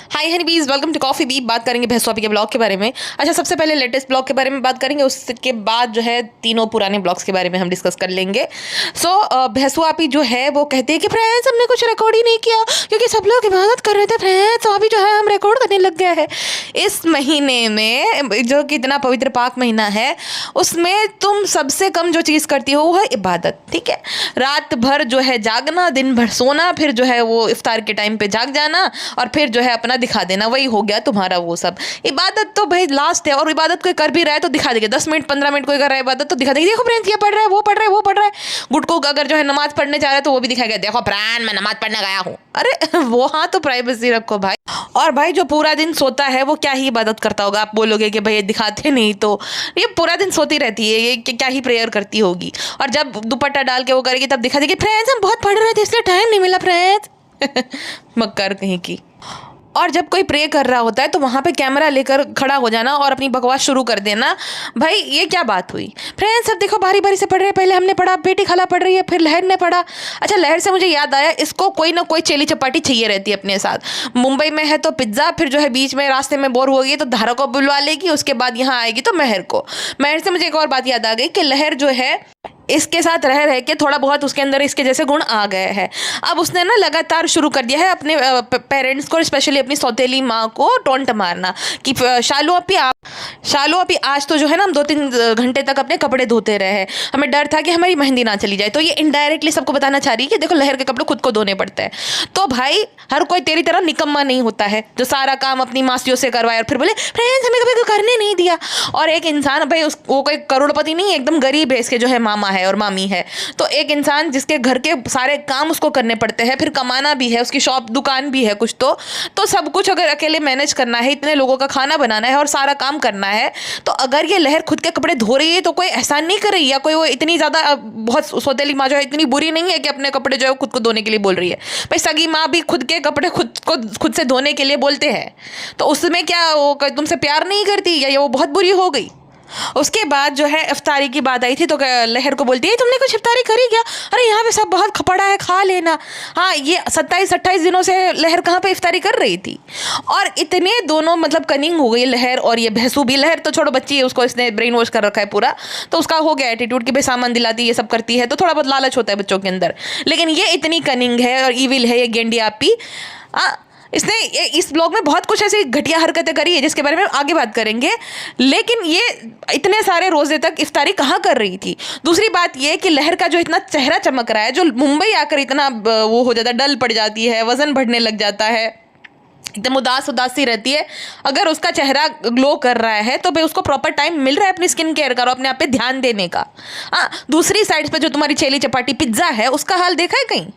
हाय हनी बीज, welcome to coffee beat. बात करेंगे भैंसवापी के ब्लॉग के बारे में। अच्छा, सबसे पहले लेटेस्ट ब्लॉग के बारे में बात करेंगे, उसके बाद जो है तीनों पुराने ब्लॉग्स के बारे में हम डिस्कस कर लेंगे। भैंसवापी जो है वो कहते हैं कि फ्रेंड्स हमने कुछ रिकॉर्ड ही नहीं किया क्योंकि सब लोग इबादत कर रहे थे फ्रेंड्स, तो अभी जो है हम रिकॉर्ड करने लग गए हैं। इस महीने में जो कि इतना पवित्र पाक महीना है, उसमें तुम सबसे कम जो चीज़ करती हो वो है इबादत। ठीक है, रात भर जो है जागना, दिन भर सोना, फिर जो है वो इफ्तार के टाइम पे जाग जाना और फिर जो है अपना दिखा देना, वही हो गया तुम्हारा वो सब। इबादत तो भाई लास्ट है, और इबादत कोई कर भी रहा है तो दिखा देंगे। 10 मिनट 15 मिनट कोई कर रहा है इबादत तो दिखा देंगे, देखो फ्रेंड्स ये पढ़ रहा है, वो पढ़ रहा है, वो पढ़ रहा है। गुटको अगर जो है नमाज पढ़ने जा रहा है तो वो भी दिखाएगा, देखो फ्रेंड मैं नमाज पढ़ने गया हूँ। अरे वो हाँ, तो प्राइवेसी रखो भाई। और भाई जो पूरा दिन सोता है वो क्या ही इबादत करता होगा? आप बोलोगे कि भाई ये दिखाते नहीं, तो ये पूरा दिन सोती रहती है, ये क्या ही प्रेयर करती होगी। और जब दुपट्टा डाल के वो करेगी तब दिखा देगी, फ्रेंड्स हम बहुत पढ़ रहे थे इसलिए टाइम नहीं मिला फ्रेंड्स। मक्कर कहीं की। और जब कोई प्रे कर रहा होता है तो वहाँ पे कैमरा लेकर खड़ा हो जाना और अपनी बकवास शुरू कर देना। भाई ये क्या बात हुई? फ्रेंड्स सब देखो बारी बारी से पढ़ रहे हैं, पहले हमने पढ़ा, बेटी खाला पढ़ रही है, फिर लहर ने पढ़ा। अच्छा, लहर से मुझे याद आया, इसको कोई ना कोई चेली चपाटी चाहिए रहती है अपने साथ। मुंबई में है तो पिज्ज़ा, फिर जो है बीच में रास्ते में बोर हो गई तो धारा को बुलवा लेगी, उसके बाद यहाँ आएगी तो महर को। महर से मुझे एक और बात याद आ गई कि लहर जो है इसके साथ रह रह के थोड़ा बहुत उसके अंदर इसके जैसे गुण आ गए हैं। अब उसने ना लगातार शुरू कर दिया है अपने पेरेंट्स को, स्पेशली अपनी सौतेली माँ को टोंट मारना कि शालू अपी आज तो जो है ना हम 2-3 घंटे तक अपने कपड़े धोते रहे, हमें डर था कि हमारी मेहंदी ना चली जाए। तो ये इनडायरेक्टली सबको बताना चाह रही है कि देखो लहर के कपड़े खुद को धोने पड़ते हैं। तो भाई हर कोई तेरी तरह निकम्मा नहीं होता है जो सारा काम अपनी मासियों से करवाए और फिर बोले फ्रेंड्स हमें कभी करने नहीं दिया। और एक इंसान भाई वो कोई करोड़पति नहीं है, एकदम गरीब है, इसके जो है मामा है और मामी है। तो एक इंसान जिसके घर के सारे काम उसको करने पड़ते हैं, फिर कमाना भी है, उसकी शॉप दुकान भी है कुछ, तो सब कुछ अगर अकेले मैनेज करना है, इतने लोगों का खाना बनाना है और सारा काम करना है, तो अगर ये लहर खुद के कपड़े धो रही है तो कोई एहसान नहीं कर रही, या कोई वो इतनी ज़्यादा बहुत सौतेली माँ जो है इतनी बुरी नहीं है कि अपने कपड़े जो है खुद को धोने के लिए बोल रही है। भाई सगी माँ भी खुद के कपड़े खुद से धोने के लिए बोलते हैं, तो उसमें क्या वो तुमसे प्यार नहीं करती या वो बहुत बुरी हो गई? उसके बाद जो है इफ्तारी की बात आई थी तो लहर को बोलती है तुमने कुछ इफ्तारी करी क्या? अरे यहाँ पे सब बहुत खपड़ा है, खा लेना। हाँ, ये 27-28 दिनों से लहर कहाँ पे इफ्तारी कर रही थी। और इतने दोनों मतलब कनिंग हो गई लहर और ये भैंसू भी। लहर तो छोड़ो, बच्ची है, उसको इसने ब्रेन वॉश कर रखा है पूरा, तो उसका हो गया एटीट्यूड कि भाई सामान दिलाती, ये सब करती है, तो थोड़ा बहुत लालच होता है बच्चों के अंदर। लेकिन ये इतनी कनिंग है और ईविल है ये गेंडिया आपी। इसने इस ब्लॉग में बहुत कुछ ऐसी घटिया हरकतें करी है जिसके बारे में आगे बात करेंगे। लेकिन ये इतने सारे रोजे तक इफ्तारी कहाँ कर रही थी? दूसरी बात ये कि लहर का जो इतना चेहरा चमक रहा है, जो मुंबई आकर इतना वो हो जाता है, डल पड़ जाती है, वजन बढ़ने लग जाता है, एकदम उदास सी रहती है, अगर उसका चेहरा ग्लो कर रहा है तो भाई उसको प्रॉपर टाइम मिल रहा है अपनी स्किन केयर का और अपने आप पे ध्यान देने का। हाँ, दूसरी साइड पे जो तुम्हारी चेली चपाटी पिज्ज़ा है उसका हाल देखा है कहीं?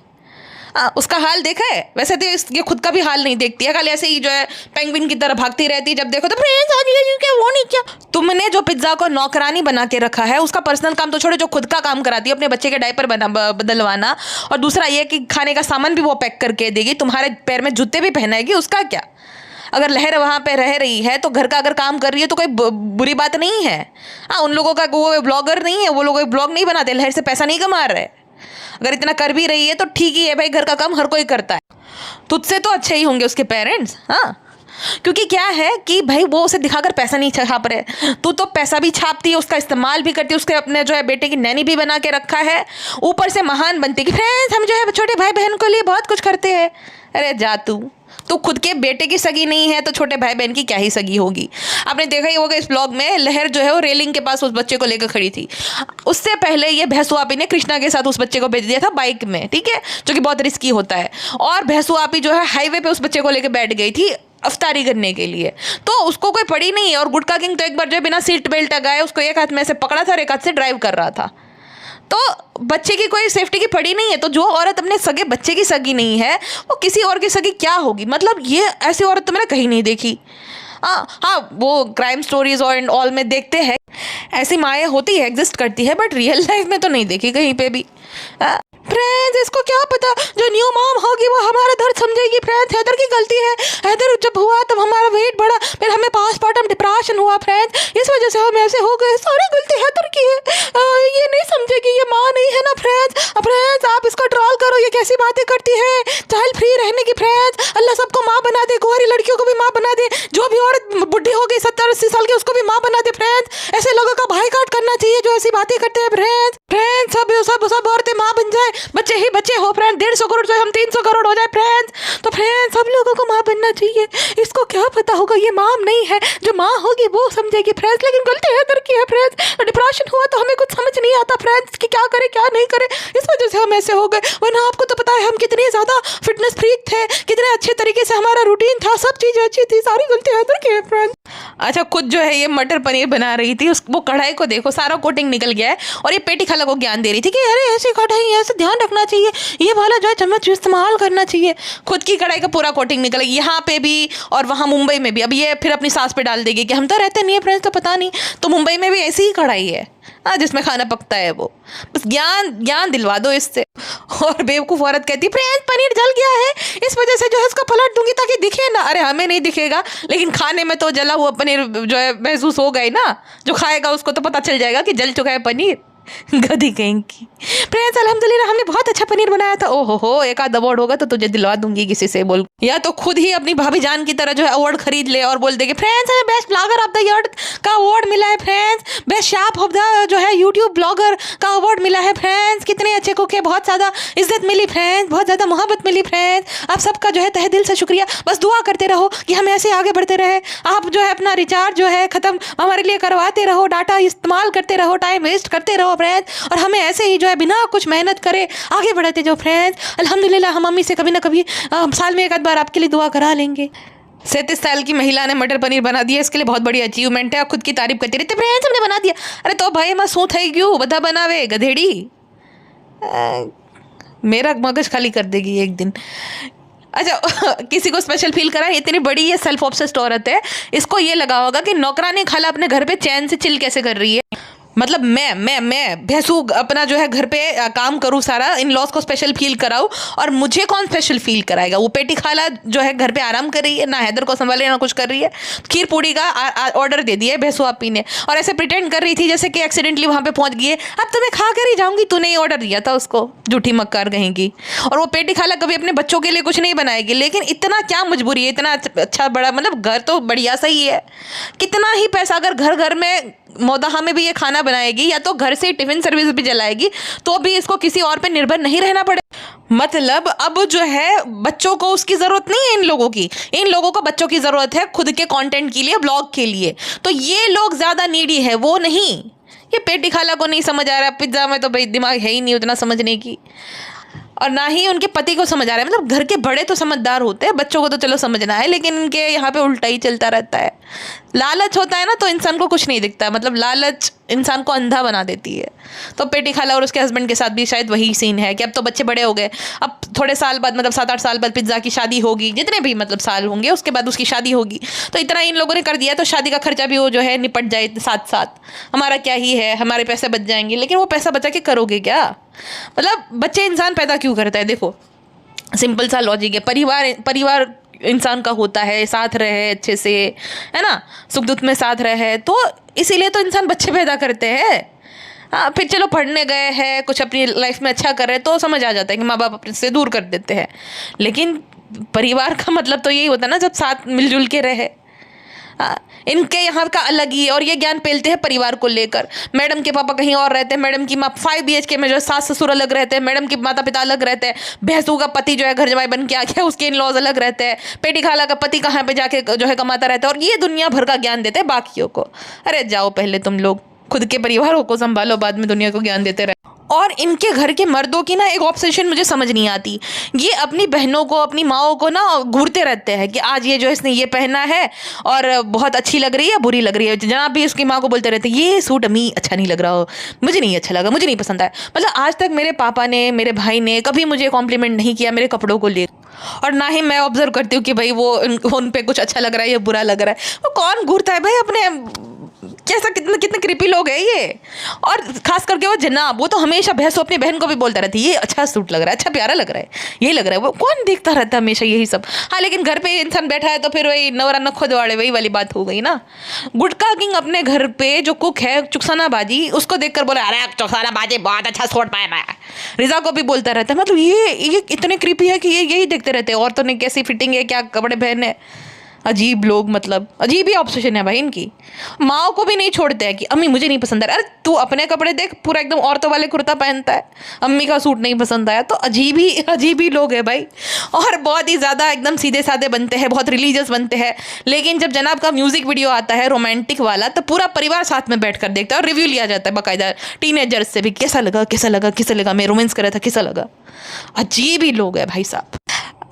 उसका हाल देखा है? वैसे तो ये खुद का भी हाल नहीं देखती है, खाली ऐसे ही जो है पेंगुइन की तरह भागती रहती है, जब देखो तो फ्रेंड्स आ गई क्या, वो नहीं क्या। तुमने जो पिज्जा को नौकरानी बना के रखा है, उसका पर्सनल काम तो छोड़ो, जो खुद का काम कराती है अपने बच्चे के डायपर बदलवाना, और दूसरा ये कि खाने का सामान भी वो पैक करके देगी, तुम्हारे पैर में जूते भी पहनाएगी, उसका क्या? अगर लहर वहाँ पे रह रही है तो घर का अगर काम कर रही है तो कोई बुरी बात नहीं है। हाँ, उन लोगों का वो ब्लॉगर नहीं है, वो लोग ब्लॉग नहीं बनाते, लहर से पैसा नहीं कमा रहे। अगर इतना कर भी रही है तो ठीक ही है भाई, घर का काम हर कोई करता है, तुझसे तो अच्छे ही होंगे उसके पेरेंट्स। हाँ, क्योंकि क्या है कि भाई वो उसे दिखाकर पैसा नहीं छाप रहे, तू तो पैसा भी छापती है, उसका इस्तेमाल भी करती है, उसके अपने जो है बेटे की नैनी भी बना के रखा है, ऊपर से महान बनती कि फ्रेंड्स हम जो है छोटे भाई बहन के लिए बहुत कुछ करते हैं। अरे जा तू खुद के बेटे की सगी नहीं है तो छोटे भाई बहन की क्या ही सगी होगी। आपने देखा ही होगा इस ब्लॉग में लहर जो है वो रेलिंग के पास उस बच्चे को लेकर खड़ी थी। उससे पहले ये भैंसुआपी ने कृष्णा के साथ उस बच्चे को भेज दिया था बाइक में, ठीक है, जो कि बहुत रिस्की होता है। और भैंसुआपी जो है हाईवे पे उस बच्चे को लेकर बैठ गई थी अफ्तारी करने के लिए, तो उसको कोई पड़ी नहीं है। और गुटका किंग तो एक बार जो है बिना सीट बेल्ट लगाए उसको एक हाथ में से पकड़ा था और एक हाथ से ड्राइव कर रहा था, तो बच्चे की कोई सेफ्टी की पड़ी नहीं है। तो जो औरत अपने सगे बच्चे की सगी नहीं है वो किसी और की सगी क्या होगी? मतलब ये ऐसी औरत तो मैंने कहीं नहीं देखी। हाँ, वो क्राइम स्टोरीज और एंड ऑल में देखते हैं, ऐसी माएँ होती है, एग्जिस्ट करती है, बट रियल लाइफ में तो नहीं देखी कहीं पे भी। फ्रेंड्स इसको क्या पता, जो न्यू मॉम होगी वो हमारा दर्द समझेगी। फ्रेंड्स हैदर की गलती है, हैदर जब हुआ तब हमारा वेट बढ़ा, फिर हमें पास्टमार्टम डिप्रेशन हुआ फ्रेंड्स, इस वजह से हम ऐसे हो गए, सारी गलती हैदर की है। ये नहीं समझेगी, ये माँ नहीं है ना फ्रेंड्स। फ्रेंड्स आप इसको ट्रोल करो, ये कैसी बातें करती है, चाइल्ड फ्री रहने की। फ्रेंड्स अल्लाह सबको माँ बना दे, गोरी लड़कियों को भी माँ बना दे, जो भी औरत बुढ़ी हो गई 70-80 साल की उसको भी माँ बना दे फ्रेंड्स। ऐसे लोगों का बायकॉट करना चाहिए जो ऐसी बातें करते हैं फ्रेंड्स। फ्रेंड्स सब सब सब औरतें माँ बन जाए, बच्चे ही बच्चे हो फ्रेंड्स, 150 करोड़ जो हम 300 करोड़ हो जाए फ्रेंड्स। तो फ्रेंड्स सब लोगों को माँ बनना चाहिए। इसको क्या पता होगा ये माँ नहीं है, जो माँ होगी वो समझेगी फ्रेंड्स, लेकिन गलती है करके है फ्रेंड्स। डिप्रेशन हुआ तो हमें कुछ समझ नहीं आता फ्रेंड्स कि क्या करे क्या नहीं करे, इस वजह से हम ऐसे हो गए। वरना आपको तो पता है हम कितने ज़्यादा फिटनेस फ्रीक थे, कितने अच्छे तरीके से हमारा रूटीन था, सब चीज़ें अच्छी थी, सारी गलती है करके है फ्रेंड्स। अच्छा खुद जो है ये मटर पनीर बना रही थी, उस वो कढ़ाई को देखो सारा कोटिंग निकल गया है, और ये पेटी खाला को ज्ञान दे रही थी कि अरे ऐसी कढ़ाई ऐसे ध्यान रखना चाहिए, ये वाला जो है चम्मच इस्तेमाल करना चाहिए। खुद की कढ़ाई का पूरा कोटिंग निकल गया यहाँ पे भी और वहाँ मुंबई में भी। अब ये फिर अपनी सास पे डाल देगी कि हम तो रहते नहीं है फ्रेंड्स तो पता नहीं, तो मुंबई में भी ऐसी ही कढ़ाई है जिसमें खाना पकता है वो। बस ज्ञान दिलवा दो इससे। और बेवकूफ़ औरत कहती है फ्रेंड्स पनीर जल गया है, इस वजह से जो है इसको पलट दूंगी ताकि दिखे ना। अरे हमें नहीं दिखेगा, लेकिन खाने में तो जला हुआ पनीर जो है महसूस हो गई ना, जो खाएगा उसको तो पता चल जाएगा कि जल चुका है पनीर। गधी कहीं की। फ्रेंड्स अल्हम्दुलिल्लाह हमने बहुत अच्छा पनीर बनाया था। ओहो हो, एक आध अवार्ड होगा तो तुझे दिलवा दूंगी किसी से बोल, या तो खुद ही अपनी भाभी जान की तरह जो है अवार्ड खरीद ले और बोल दे कि फ्रेंड्स हमें best blogger of the year का अवार्ड मिला है friends, best chef of the जो है यूट्यूब ब्लॉगर का अवार्ड मिला है फ्रेंड्स, कितने अच्छे कुक है, बहुत ज़्यादा इज्जत मिली फ्रेंड्स, बहुत ज़्यादा मोहब्बत मिली फ्रेंड्स, आप सबका जो है तहे दिल से शुक्रिया। बस दुआ करते रहो कि हम ऐसे आगे बढ़ते रहे, आप जो है अपना रिचार्ज जो है ख़त्म हमारे लिए करवाते रहो, डाटा इस्तेमाल करते रहो, टाइम वेस्ट करते रहो फ्रेंड्स, और हमें ऐसे ही जो है बिना कुछ मेहनत करे आगे बढ़ते जाओ फ्रेंड्स। अल्हम्दुलिल्लाह हम मम्मी से कभी ना कभी साल में एक आध बार आपके लिए दुआ करा लेंगे। 37 साल की महिला ने मटर पनीर बना दिया, इसके लिए बहुत बड़ी अचीवमेंट है। खुद की तारीफ करती रहती फ्रेंड्स हमने बना दिया। अरे तो भाई मैं सो थई क्यों बता बनावे गधेड़ी, मेरा मगज खाली कर देगी एक दिन। अच्छा किसी को स्पेशल फील करा, इतनी बड़ी ये सेल्फ ऑब्सेस्ड औरत है, इसको ये लगा होगा कि नौकरानी खाला अपने घर पे चैन से चिल कैसे कर रही है। मतलब मैं भैंसू अपना जो है घर पे काम करूँ सारा, इन लॉज को स्पेशल फील कराऊँ, और मुझे कौन स्पेशल फील कराएगा। वो पेटी खाला जो है घर पे आराम कर रही है, ना हैदर को संभाले ना कुछ कर रही है, खीर पूड़ी का ऑर्डर दे दिया है भैंसू आपी ने, और ऐसे प्रिटेंड कर रही थी जैसे कि एक्सीडेंटली वहाँ पे पहुँच गई है। अब तो मैं खा कर ही जाऊँगी, तूने ही ऑर्डर दिया था उसको, झूठी मक्कार कहेंगी। और वो पेटी खाला कभी अपने बच्चों के लिए कुछ नहीं बनाएगी, लेकिन इतना क्या मजबूरी है, इतना अच्छा बड़ा मतलब घर तो बढ़िया सही है, कितना ही पैसा अगर घर घर में मोदाहा में भी ये खाना बनाएगी या तो घर से टिफिन सर्विस भी चलाएगी तो भी इसको किसी और पे निर्भर नहीं रहना पड़े। मतलब अब जो है बच्चों को उसकी ज़रूरत नहीं है, इन लोगों को बच्चों की ज़रूरत है खुद के कंटेंट के लिए, ब्लॉग के लिए। तो ये लोग ज़्यादा नीडी है, वो नहीं। ये पेटी खाला को नहीं समझ आ रहा, पिज्ज़ा में तो भाई दिमाग है ही नहीं उतना समझने की, और ना ही उनके पति को समझ आ रहा है। मतलब घर के बड़े तो समझदार होते हैं, बच्चों को तो चलो समझना है, लेकिन इनके यहाँ पे उल्टा ही चलता रहता है। लालच होता है ना तो इंसान को कुछ नहीं दिखता, मतलब लालच इंसान को अंधा बना देती है। तो पेटी खाला और उसके हस्बैंड के साथ भी शायद वही सीन है कि अब तो बच्चे बड़े हो गए, अब थोड़े साल बाद मतलब 7-8 साल बाद पिज्ज़ा की शादी होगी, जितने भी मतलब साल होंगे उसके बाद उसकी शादी होगी। तो इतना इन लोगों ने कर दिया तो शादी का खर्चा भी वो जो है निपट जाए साथ साथ। हमारा क्या ही है, हमारे पैसे बच जाएंगे, लेकिन वो पैसा बचा के करोगे क्या। मतलब बच्चे इंसान पैदा क्यों करता है, देखो सिंपल सा लॉजिक है, परिवार इंसान का होता है, साथ रहे अच्छे से, है ना, सुख दुख में साथ रहे, तो इसीलिए तो इंसान बच्चे पैदा करते हैं। हाँ फिर चलो पढ़ने गए हैं, कुछ अपनी लाइफ में अच्छा कर रहे हैं तो समझ आ जाता है कि माँ बाप अपने से दूर कर देते हैं, लेकिन परिवार का मतलब तो यही होता है ना जब साथ मिलजुल के रहे। इनके यहाँ का अलग ही, और ये ज्ञान पेलते हैं परिवार को लेकर। मैडम के पापा कहीं और रहते हैं, मैडम की माँ 5 BHK में जो है सास ससुर अलग रहते हैं, मैडम के माता पिता अलग रहते हैं, भैंसू का पति जो है घर जमाई बन के आ गया उसके इन लॉज अलग रहते हैं, पेटी खाला का पति कहाँ पे जाके जो है कमाता रहता है, और ये दुनिया भर का ज्ञान देते हैं बाकियों को। अरे जाओ पहले तुम लोग खुद के परिवारों को संभालो, बाद में दुनिया को ज्ञान देते रहे। और इनके घर के मर्दों की ना एक ऑब्सेशन मुझे समझ नहीं आती, ये अपनी बहनों को अपनी माओं को ना घूरते रहते हैं कि आज ये जो इसने ये पहना है और बहुत अच्छी लग रही है बुरी लग रही है। जनाब भी उसकी माँ को बोलते रहते हैं ये सूट अम्मी अच्छा नहीं लग रहा हो, मुझे नहीं अच्छा लगा, मुझे नहीं पसंद आया। मतलब आज तक मेरे पापा ने मेरे भाई ने कभी मुझे कॉम्प्लीमेंट नहीं किया मेरे कपड़ों को ले, और ना ही मैं ऑब्जर्व करती हूँ कि भाई वो उन पे कुछ अच्छा लग रहा है या बुरा लग रहा है। वो कौन घूरता है भाई अपने, कैसा कितने क्रिपी लोग हैं ये। और खास करके वो जनाब, वो तो हमेशा भैंसों अपनी बहन को भी बोलता रहती है ये अच्छा सूट लग रहा है, अच्छा प्यारा लग रहा है, ये लग रहा है, वो कौन देखता रहता है हमेशा यही सब। हाँ लेकिन घर पे इंसान बैठा है तो फिर वही नवरा न खुद वाड़े वही वाली बात हो गई ना। गुटका किंग अपने घर पे जो कुक है चुकसाना बाजी, उसको देखकर बोला अरे चुकसाना बाजी बहुत अच्छा सूट पहना है। रिजा को भी बोलता रहता है, मतलब ये इतने क्रिपी है कि ये यही देखते रहते हैं औरतों ने कैसी फिटिंग है, क्या कपड़े पहने। अजीब लोग, मतलब अजीब ही ऑब्सेशन है भाई इनकी। माँ को भी नहीं छोड़ते हैं कि अम्मी मुझे नहीं पसंद आ रहा। अरे तू अपने कपड़े देख, पूरा एकदम औरतों वाले कुर्ता पहनता है, अम्मी का सूट नहीं पसंद आया। तो अजीब ही लोग हैं भाई, और बहुत ही ज़्यादा एकदम सीधे साधे बनते हैं, बहुत रिलीजियस बनते हैं। लेकिन जब जनाब का म्यूजिक वीडियो आता है रोमांटिक वाला, तो पूरा परिवार साथ में बैठ कर देखता है और रिव्यू लिया जाता है बाकायदा टीनेजर्स से भी, कैसा लगा, मैं रोमांस कर रहा था, कैसा लगा। अजीब ही लोग हैं भाई साहब।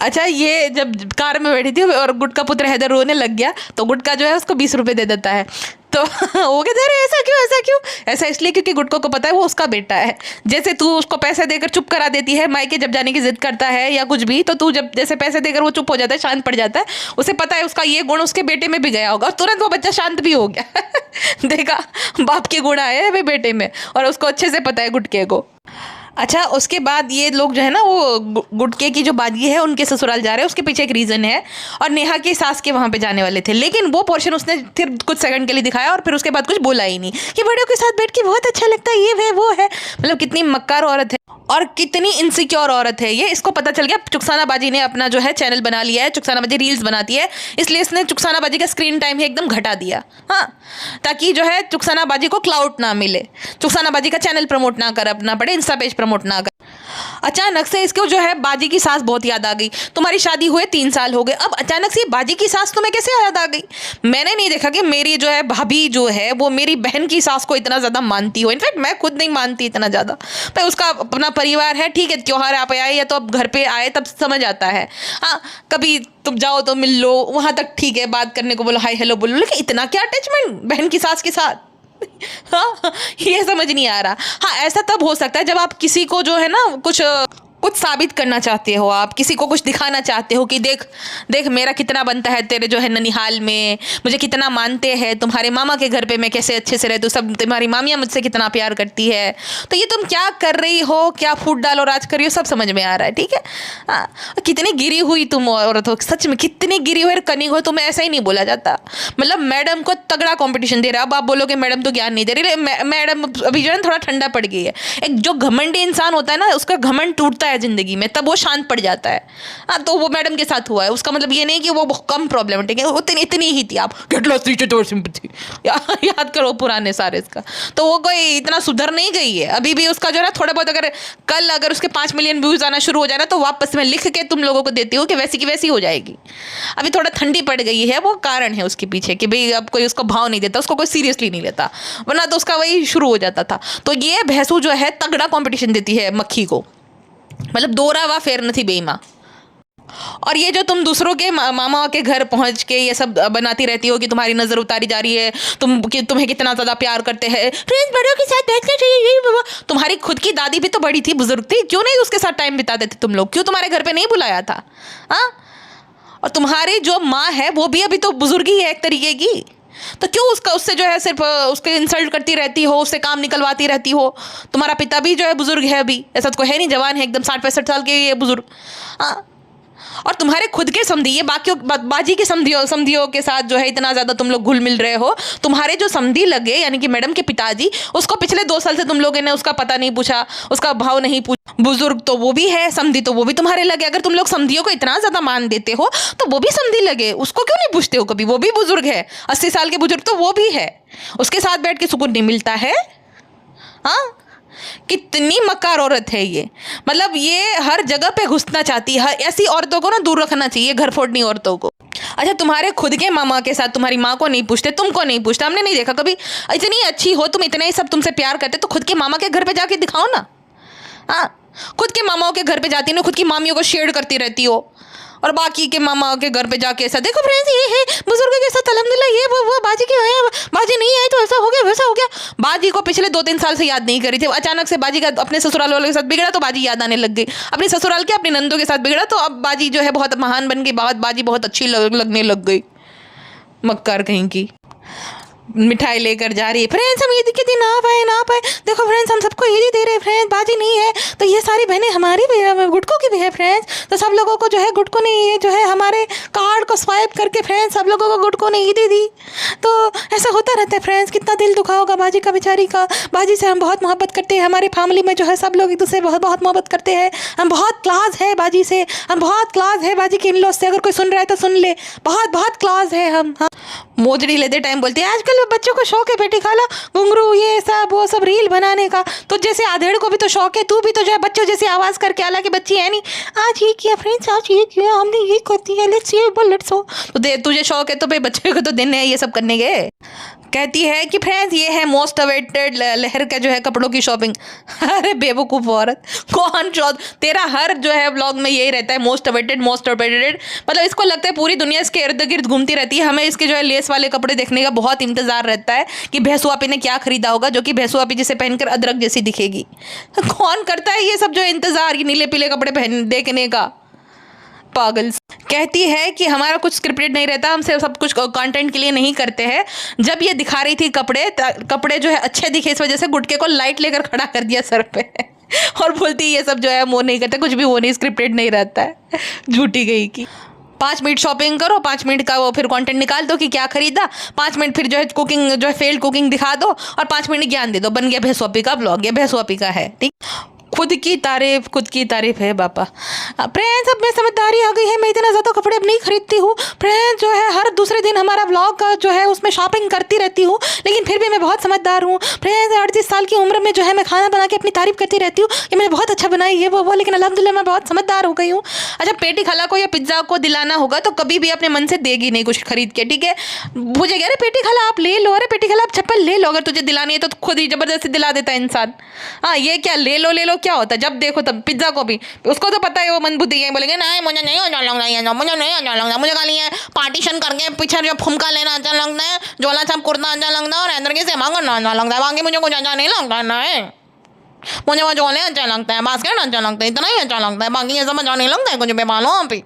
अच्छा, ये जब कार में बैठी थी और गुटका पुत्र हैदर रोने लग गया, तो गुटका जो है उसको 20 रुपए दे देता है। तो वो कहते हैं ऐसा क्यों? ऐसा इसलिए क्योंकि गुटको को पता है वो उसका बेटा है। जैसे तू उसको पैसे देकर चुप करा देती है, मायके जब जाने की जिद करता है या कुछ भी, तो तू जब जैसे पैसे देकर वो चुप हो जाता है, शांत पड़ जाता है, उसे पता है उसका ये गुण उसके बेटे में भी गया होगा, और तुरंत वो बच्चा शांत भी हो गया। देखा, बाप के गुण आए हैं बेटे में, और उसको अच्छे से पता है गुटके को। अच्छा, उसके बाद ये लोग जो है ना, वो गुटके की जो बाजी है उनके ससुराल जा रहे हैं, उसके पीछे एक रीज़न है। और नेहा की सास के वहाँ पे जाने वाले थे, लेकिन वो पोर्शन उसने फिर कुछ सेकंड के लिए दिखाया और फिर उसके बाद कुछ बोला ही नहीं कि बड़ों के साथ बैठ के बहुत अच्छा लगता है, ये है वो है। मतलब कितनी मक्कार औरत है और कितनी इनसिक्योर औरत है ये। इसको पता चल गया, चुकसाना बाजी ने अपना जो है चैनल बना लिया है, चुकसाना बाजी रील्स बनाती है, इसलिए इसने चुकसाना बाजी का स्क्रीन टाइम ही एकदम घटा दिया। हाँ, ताकि जो है चुकसाना बाजी को क्लाउड ना मिले, चुकसाना बाजी का चैनल प्रमोट ना करना पड़े, इंस्टा पेज प्रमोट ना कर। अचानक से इसको जो है बाजी की सास बहुत याद आ गई। तुम्हारी शादी हुए 3 साल हो गए, अब अचानक से बाजी की सास तुम्हें कैसे याद आ गई? मैंने नहीं देखा कि मेरी जो है भाभी जो है वो मेरी बहन की सास को इतना ज़्यादा मानती हो। इनफैक्ट मैं खुद नहीं मानती इतना ज़्यादा, पर उसका अपना परिवार है, ठीक है, त्योहार आप आए या तो अब घर पे आए तब समझ आता है। हाँ, कभी तुम जाओ तो मिल लो, वहाँ तक ठीक है, बात करने को बोलो, हाय हेलो बोलो, लेकिन इतना क्या अटैचमेंट बहन की सास के साथ? हाँ, ये समझ नहीं आ रहा। हाँ, ऐसा तब हो सकता है जब आप किसी को जो है ना कुछ साबित करना चाहते हो, आप किसी को कुछ दिखाना चाहते हो कि देख देख मेरा कितना बनता है तेरे जो है ननिहाल में, मुझे कितना मानते हैं, तुम्हारे मामा के घर पे मैं कैसे अच्छे से रहती हूँ, सब तुम्हारी मामियाँ मुझसे कितना प्यार करती है। तो ये तुम क्या कर रही हो, क्या फूट डालो राज कर रही हो, सब समझ में आ रहा है, ठीक है। हाँ, कितनी गिरी हुई तुम औरत हो, सच में कितनी गिरी हुई कनी हो, तुम्हें ऐसा ही नहीं बोला जाता। मतलब मैडम को तगड़ा कॉम्पिटिशन दे रहा है। अब आप बोलोगे मैडम तो ज्ञान नहीं दे रही, मैडम अभी जो है थोड़ा ठंडा पड़ गई है। एक जो घमंडी इंसान होता है ना, उसका घमंड टूटता है जिंदगी में, तब वो शांत पड़ जाता है। हाँ, तो वो मैडम के साथ हुआ है, उसका मतलब ये नहीं कि वो कम प्रॉब्लमेटिक है, इतनी ही थी। आप गेट लॉस्ट टीचर तो सिंपैथी याद करो पुराने सारे इसका। तो वो कोई इतना सुधर नहीं गई है अभी भी। उसका जो है थोड़ा बहुत, अगर उसके 5 मिलियन व्यूज आना शुरू हो जाए ना, तो वापस मैं लिख के तुम लोगों को देती हूँ कि वैसी की वैसी हो जाएगी। अभी थोड़ा ठंडी पड़ गई है, वो कारण है उसके पीछे कि भाई अब कोई उसको भाव नहीं देता, उसको कोई सीरियसली नहीं लेता, वरना तो उसका वही शुरू हो जाता था। तो ये भैंसू जो है तगड़ा कॉम्पिटिशन देती है मक्खी को, मतलब दोरावा फेर नहीं बेईमा। और ये जो तुम दूसरों के मामा के घर पहुंच के ये सब बनाती रहती हो कि तुम्हारी नज़र उतारी जा रही है, तुम्हें कितना ज़्यादा प्यार करते हैं, फ्रेंड्स बड़ों के साथ बैठना चाहिए, तुम्हारी खुद की दादी भी तो बड़ी थी, बुजुर्ग थी, क्यों नहीं उसके साथ टाइम बिताते थे तुम लोग? क्यों तुम्हारे घर पे नहीं बुलाया था? हाँ, और तुम्हारी जो माँ है वो भी अभी तो बुजुर्ग ही है एक तरीके की, तो क्यों उससे जो है सिर्फ उसके इंसल्ट करती रहती हो, उससे काम निकलवाती रहती हो? तुम्हारा पिता भी जो है बुजुर्ग है अभी, ऐसा तो कोई है नहीं, जवान है एकदम, 60-65 साल के ये बुजुर्ग। हाँ, और तुम्हारे खुद के समधी, ये बाजी के समधियों के साथ जो है इतना ज़्यादा तुम लोग घुल मिल रहे हो। तुम्हारे जो समधी लगे यानी कि मैडम के पिताजी, उसको पिछले 2 साल से तुम लोगों ने उसका पता नहीं पूछा, उसका भाव नहीं पूछा। बुजुर्ग तो वो भी है, समधी तो वो भी तुम्हारे लगे। अगर तुम लोग समधियों को इतना ज़्यादा मान देते हो तो वो भी समधी लगे, उसको क्यों नहीं पूछते हो कभी? वो भी बुजुर्ग है, 80 साल के बुजुर्ग तो वो भी है, उसके साथ बैठ के सुकून नहीं मिलता है? हाँ, कितनी मक्कार औरत है ये। मतलब ये हर जगह पे घुसना चाहती है, ऐसी औरतों को ना दूर रखना चाहिए, घर फोड़नी औरतों को। अच्छा, तुम्हारे खुद के मामा के साथ तुम्हारी माँ को नहीं पूछते, तुमको नहीं पूछते, हमने नहीं देखा कभी। इतनी अच्छी हो तुम, इतने ही सब तुमसे प्यार करते, तो खुद के मामा के घर पे जाके दिखाओ ना। हाँ, खुद के मामाओं के घर पे जाती हो, खुद की मामियों को शेयर करती रहती हो, और बाकी के मामा के घर पे जाके ऐसा देखो फ्रेंड्स ये है बुजुर्ग के साथ अल्हम्दुलिल्लाह, ये वो बाजी के आए, बाजी नहीं आए तो ऐसा हो गया वैसा हो गया। बाजी को पिछले 2-3 साल से याद नहीं करी थी, अचानक से बाजी का अपने ससुराल वालों के साथ बिगड़ा तो बाजी याद आने लग गई, अपने ससुराल के अपनी नंदों के साथ बिगड़ा तो अब बाजी जो है बहुत महान बन गई, बाजी बहुत अच्छी लगने लग गई। मक्कार कहीं की। मिठाई लेकर जा रही है। फ्रेंड्स हम ईद के दिन ना पाए देखो फ्रेंड्स हम सबको ईद ही दे रहे हैं फ्रेंड्स, बाजी नहीं है तो ये सारी बहनें हमारी भी है, गुटकों की भी है फ्रेंड्स, तो सब लोगों को जो है गुटकों ने ये जो है हमारे कार्ड को स्वाइप करके फ्रेंड्स सब लोगों को गुटकों ने ईदी दी। तो ऐसा होता रहता है फ्रेंड्स, कितना दिल दुखा होगा बाजी का, बेचारी का। बाजी से हम बहुत मोहब्बत करते हैं, हमारी फैमिली में जो है सब लोग एक दूसरे बहुत बहुत मोहब्बत करते हैं, हम बहुत क्लास है बाजी से, हम बहुत क्लास है बाजी के इन लॉज से। अगर कोई सुन रहा है तो सुन ले, बहुत बहुत क्लास है हम। हाँ मोजड़ी लेते टाइम बोलते हैं आजकल बच्चों को शौक है बेटी खाला घुंघरू ये सब वो सब रील बनाने का, तो जैसे आधेड़ को भी तो शौक है, तू भी तो जो है बच्चों जैसी आवाज़ करके, हालांकि बच्ची है नहीं, आज ये किया फ्रेंड्स, आज ये किया हमने, ये करती है, लेट्स ये लेट्स हो, तो दे तुझे शौक है तो भाई बच्चे को तो दिन है ये सब करने के। कहती है कि फ्रेंड्स ये है मोस्ट अवेटेड लहर का जो है कपड़ों की शॉपिंग। अरे बेवकूफ़ औरत, कौन तेरा हर जो है व्लॉग में यही रहता है मोस्ट अवेटेड मतलब इसको लगता है पूरी दुनिया इसके इर्द गिर्द घूमती रहती है। हमें इसके जो है लेस वाले कपड़े देखने का बहुत इंतजार रहता है कि भैंसू आपी ने क्या खरीदा होगा जो कि भैंसू आपी जिसे पहनकर अदरक जैसी दिखेगी। कौन करता है ये सब जो इंतजार, ये नीले पीले कपड़े पहन देखने का, पागल। कहती है कि हमारा कुछ स्क्रिप्टेड नहीं रहता, हम सिर्फ सब कुछ कंटेंट के लिए नहीं करते हैं। जब ये दिखा रही थी कपड़े जो है अच्छे दिखे, इस वजह से गुटके को लाइट लेकर खड़ा कर दिया सर पे और बोलती ये सब जो है वो नहीं करते, कुछ भी वो नहीं, स्क्रिप्टेड नहीं रहता है। झूठी गई की 5 मिनट शॉपिंग करो, 5 मिनट का वो फिर कंटेंट निकाल दो कि क्या खरीदा, 5 मिनट फिर जो है कुकिंग जो है फेल्ड कुकिंग दिखा दो और 5 मिनट ज्ञान दे दो, बन गया भैंसू आपी का ब्लॉग। ये भैंसू आपी का है, ठीक। खुद की तारीफ है बापा। फ्रेंड्स अब मैं समझदारी आ गई है, मैं इतना ज़्यादा कपड़े अब नहीं खरीदती हूँ फ्रेंड्स, जो है हर दूसरे दिन हमारा व्लॉग का जो है उसमें शॉपिंग करती रहती हूँ, लेकिन फिर भी मैं बहुत समझदार हूँ फ्रेंड्स। 38 साल की उम्र में जो है मैं खाना बना के अपनी तारीफ करती रहती हूँ कि मैंने बहुत अच्छा बनाई ये वो, लेकिन अल्हम्दुलिल्लाह मैं बहुत समझदार हो गई हूँ। अच्छा पेटी खाला को या पिज्ज़ा को दिलाना होगा तो कभी भी अपने मन से देगी नहीं कुछ खरीद के, ठीक है। मुझे कह रहे पेटी खाला आप ले लो, अरे पेटी खाला आप चप्पल ले लो, अगर तुझे दिलानी है तो खुद ही ज़बरदस्ती दिला देता है इंसान। हाँ ये क्या ले लो क्या होता है, जब देखो तब पिज्जा को भी, उसको तो पता है वो मंदबुद्धि है, बोलेंगे नहीं मुझे नहीं अच्छा लगता है, मुझे नहीं अच्छा लगता, मुझे खाली है पार्टीशन करके पीछे जो फुमका लेना अच्छा लगता है, झोला छाप कुर्ता अच्छा लगता है और अंदर की सेवा करना अच्छा लगता है, बाकी मुझे कुछ अच्छा नहीं लगता है। नहीं मुझे वो झोले अच्छा लगता है, बास्केट अच्छा लगता है, इतना ही अच्छा लगता है, बाकी ये सब अच्छा नहीं लगता है कुछ भी। मानो आप ही